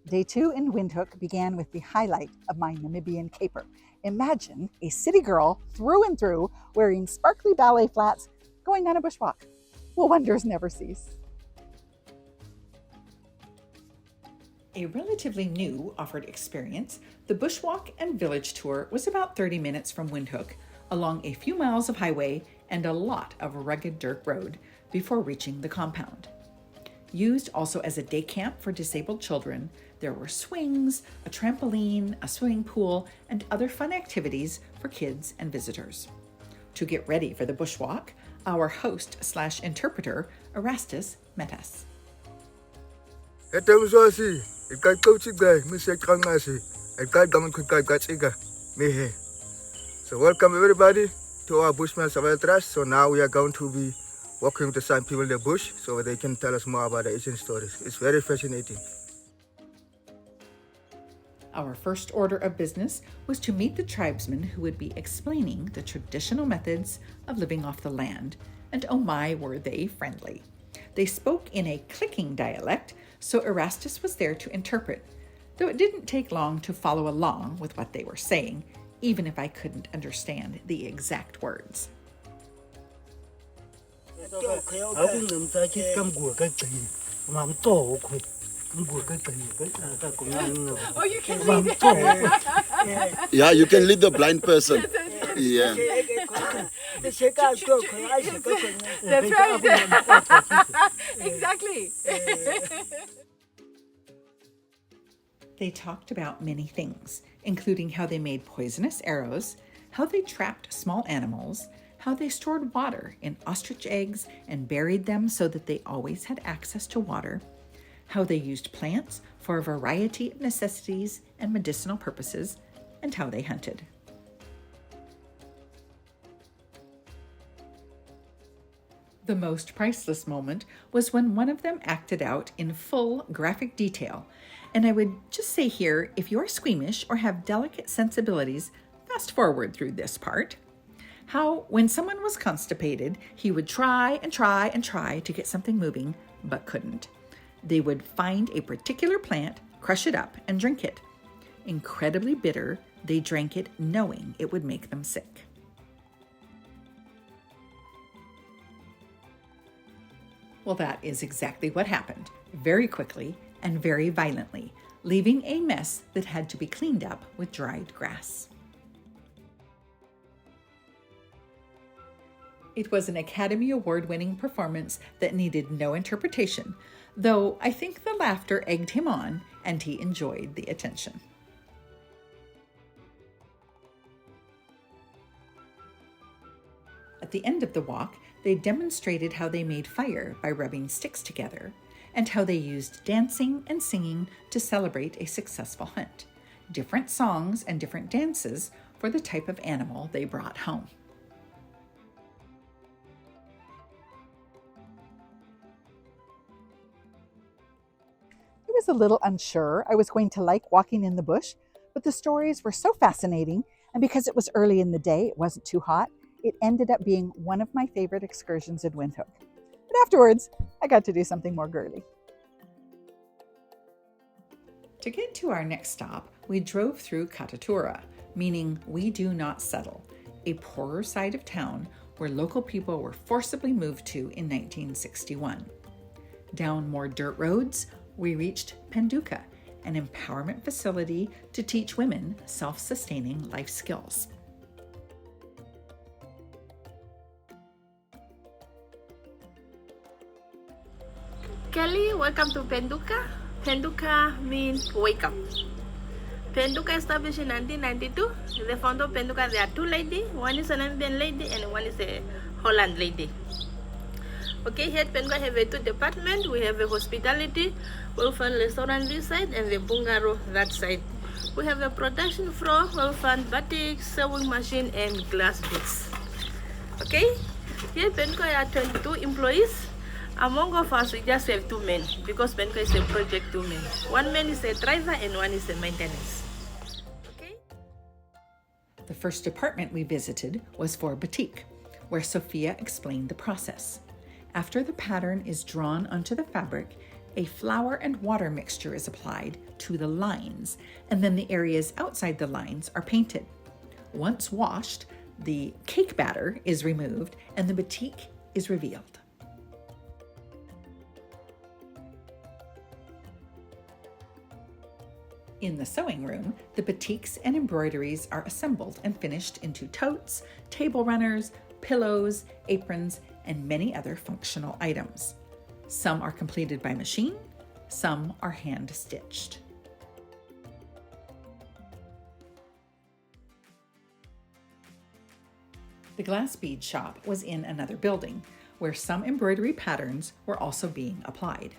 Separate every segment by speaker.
Speaker 1: Day 2 in Windhoek began with the highlight of my Namibian caper. Imagine a city girl through and through wearing sparkly ballet flats going on a bushwalk. Well, wonders never cease. A relatively new offered experience, the Bushwalk and Village Tour was about 30 minutes from Windhoek, along a few miles of highway and a lot of rugged dirt road before reaching the compound. Used also as a day camp for disabled children, there were swings, a trampoline, a swimming pool, and other fun activities for kids and visitors. To get ready for the bushwalk, our host/interpreter, Erastus, met us.
Speaker 2: So welcome everybody to our Bushman Survival Trust. So now we are going to be walking with some people in the bush so they can tell us more about the ancient stories. It's very fascinating.
Speaker 1: Our first order of business was to meet the tribesmen who would be explaining the traditional methods of living off the land, and oh my, were they friendly. They spoke in a clicking dialect, so Erastus was there to interpret, though it didn't take long to follow along with what they were saying, even if I couldn't understand the exact words.
Speaker 3: Oh, you can lead it.
Speaker 4: Yeah, you can lead the blind person. Yeah.
Speaker 3: That's right. Exactly.
Speaker 1: They talked about many things, including how they made poisonous arrows, how they trapped small animals, how they stored water in ostrich eggs and buried them so that they always had access to water, how they used plants for a variety of necessities and medicinal purposes, and how they hunted. The most priceless moment was when one of them acted out in full graphic detail. And I would just say here, if you're squeamish or have delicate sensibilities, fast forward through this part. How, when someone was constipated, he would try and try and try to get something moving, but couldn't. They would find a particular plant, crush it up, and drink it. Incredibly bitter, they drank it knowing it would make them sick. Well, that is exactly what happened, very quickly and very violently, leaving a mess that had to be cleaned up with dried grass. It was an Academy Award-winning performance that needed no interpretation, though I think the laughter egged him on and he enjoyed the attention. At the end of the walk, they demonstrated how they made fire by rubbing sticks together, and how they used dancing and singing to celebrate a successful hunt, different songs and different dances for the type of animal they brought home. I was a little unsure I was going to like walking in the bush, but the stories were so fascinating, and because it was early in the day, it wasn't too hot, it ended up being one of my favorite excursions in Windhoek. But afterwards, I got to do something more girly. To get to our next stop, we drove through Katatura, meaning we do not settle, a poorer side of town where local people were forcibly moved to in 1961. Down more dirt roads, we reached Penduka, an empowerment facility to teach women self-sustaining life skills.
Speaker 5: Kelly, welcome to Penduka. Penduka means wake up. Penduka established in 1992. The founder of Penduka, there are two ladies. One is a Namibian lady and one is a Holland lady. Okay, here at Penduka have two departments. We have a hospitality, welfare restaurant this side, and the bungalow that side. We have a production floor, welfare batik, sewing machine, and glass beads. Okay, here at Penduka there are 22 employees. Among of us, we just have two men because Penduka is a project two men. One man is a driver and one is a maintenance. Okay.
Speaker 1: The first department we visited was for batik, where Sophia explained the process. After the pattern is drawn onto the fabric, a flour and water mixture is applied to the lines, and then the areas outside the lines are painted. Once washed, the cake batter is removed and the batik is revealed. In the sewing room, the batiks and embroideries are assembled and finished into totes, table runners, pillows, aprons, and many other functional items. Some are completed by machine, some are hand-stitched. The glass bead shop was in another building, where some embroidery patterns were also being applied.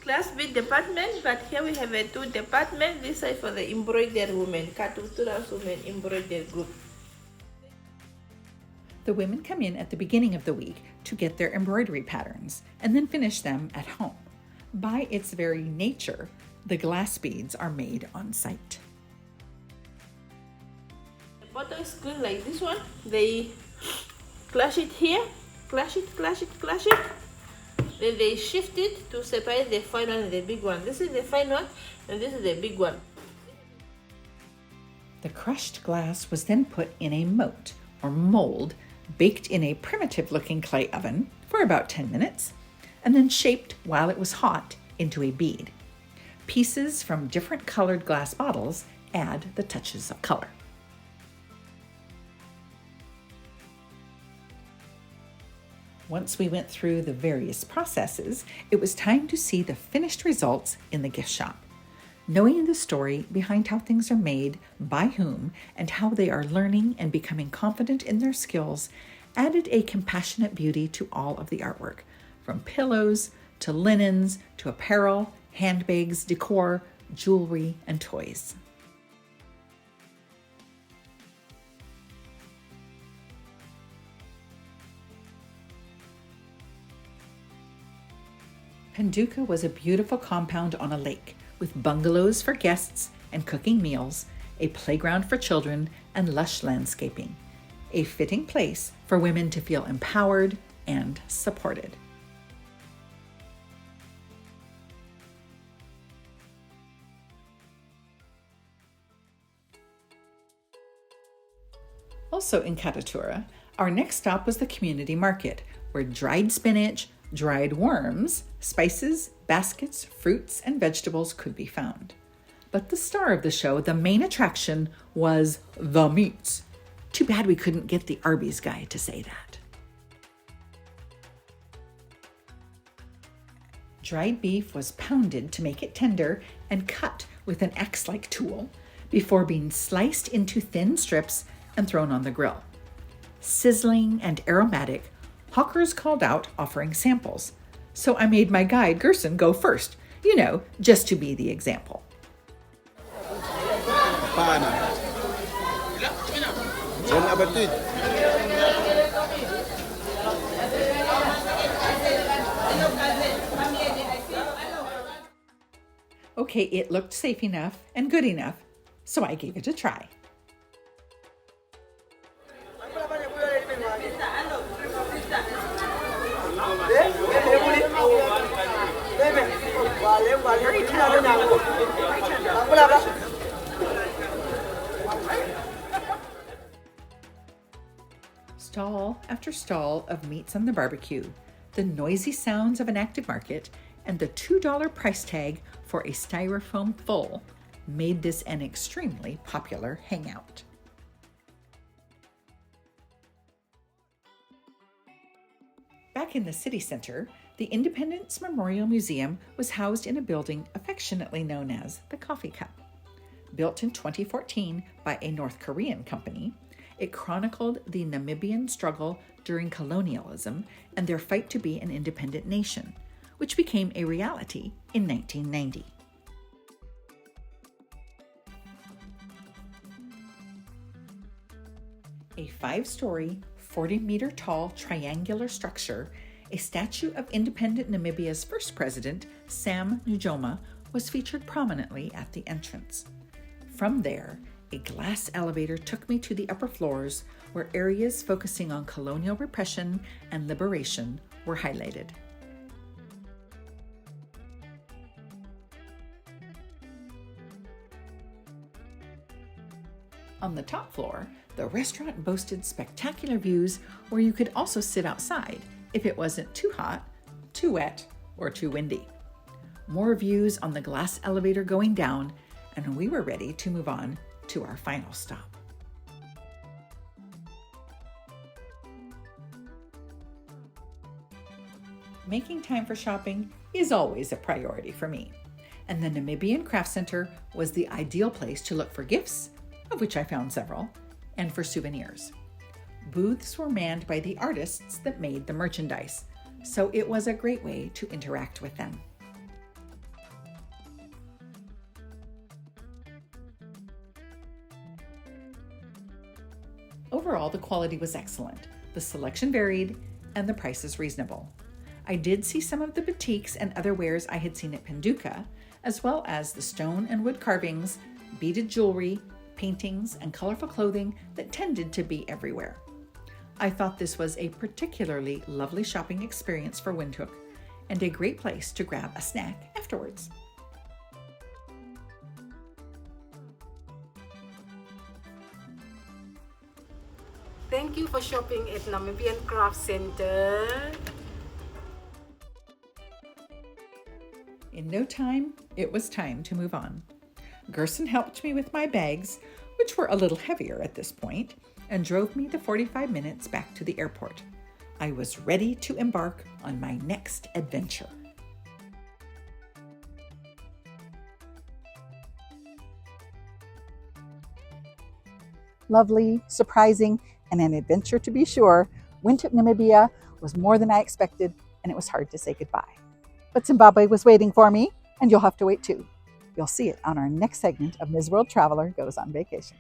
Speaker 5: Glass bead department, but here we have a 2 department. This side for the embroidered women, Katatura women embroidered group.
Speaker 1: The women come in at the beginning of the week to get their embroidery patterns and then finish them at home. By its very nature, the glass beads are made on site.
Speaker 5: The bottom is clean like this one. They clash it here, clash it. Then they shift it to separate the fine one and the big one. This is the fine one and this is the big one.
Speaker 1: The crushed glass was then put in a moat or mold, baked in a primitive-looking clay oven for about 10 minutes, and then shaped while it was hot into a bead. Pieces from different colored glass bottles add the touches of color. Once we went through the various processes, it was time to see the finished results in the gift shop. Knowing the story behind how things are made, by whom, and how they are learning and becoming confident in their skills added a compassionate beauty to all of the artwork, from pillows to linens to apparel, handbags, decor, jewelry, and toys. Penduka was a beautiful compound on a lake with bungalows for guests and cooking meals, a playground for children, and lush landscaping. A fitting place for women to feel empowered and supported. Also in Katatura, our next stop was the community market, where dried spinach, dried worms, spices, baskets, fruits, and vegetables could be found. But the star of the show, the main attraction, was the meats. Too bad we couldn't get the Arby's guy to say that. Dried beef was pounded to make it tender and cut with an axe-like tool before being sliced into thin strips and thrown on the grill. Sizzling and aromatic, hawkers called out offering samples. So I made my guide Gerson go first, just to be the example. Okay, it looked safe enough and good enough, so I gave it a try. Stall after stall of meats on the barbecue, the noisy sounds of an active market, and the $2 price tag for a styrofoam full made this an extremely popular hangout. Back in the city center, the Independence Memorial Museum was housed in a building affectionately known as the Coffee Cup. Built in 2014 by a North Korean company, it chronicled the Namibian struggle during colonialism and their fight to be an independent nation, which became a reality in 1990. A 5-story, 40-meter tall triangular structure, a statue of independent Namibia's first president, Sam Nujoma, was featured prominently at the entrance. From there, A glass elevator took me to the upper floors where areas focusing on colonial repression and liberation were highlighted. On the top floor, the restaurant boasted spectacular views where you could also sit outside if it wasn't too hot, too wet, or too windy. More views on the glass elevator going down, and we were ready to move on to our final stop. Making time for shopping is always a priority for me, and the Namibia Craft Center was the ideal place to look for gifts, of which I found several, and for souvenirs. Booths were manned by the artists that made the merchandise, so it was a great way to interact with them. Overall, the quality was excellent, the selection varied, and the prices reasonable. I did see some of the boutiques and other wares I had seen at Penduka, as well as the stone and wood carvings, beaded jewelry, paintings, and colorful clothing that tended to be everywhere. I thought this was a particularly lovely shopping experience for Windhoek and a great place to grab a snack afterwards.
Speaker 3: Thank you for shopping at Namibia Craft Center.
Speaker 1: In no time, it was time to move on. Gerson helped me with my bags, which were a little heavier at this point, and drove me the 45 minutes back to the airport. I was ready to embark on my next adventure.
Speaker 6: Lovely, surprising, and an adventure to be sure, Windhoek, Namibia was more than I expected, and it was hard to say goodbye. But Zimbabwe was waiting for me, and you'll have to wait too. You'll see it on our next segment of Ms. World Traveler Goes on Vacation.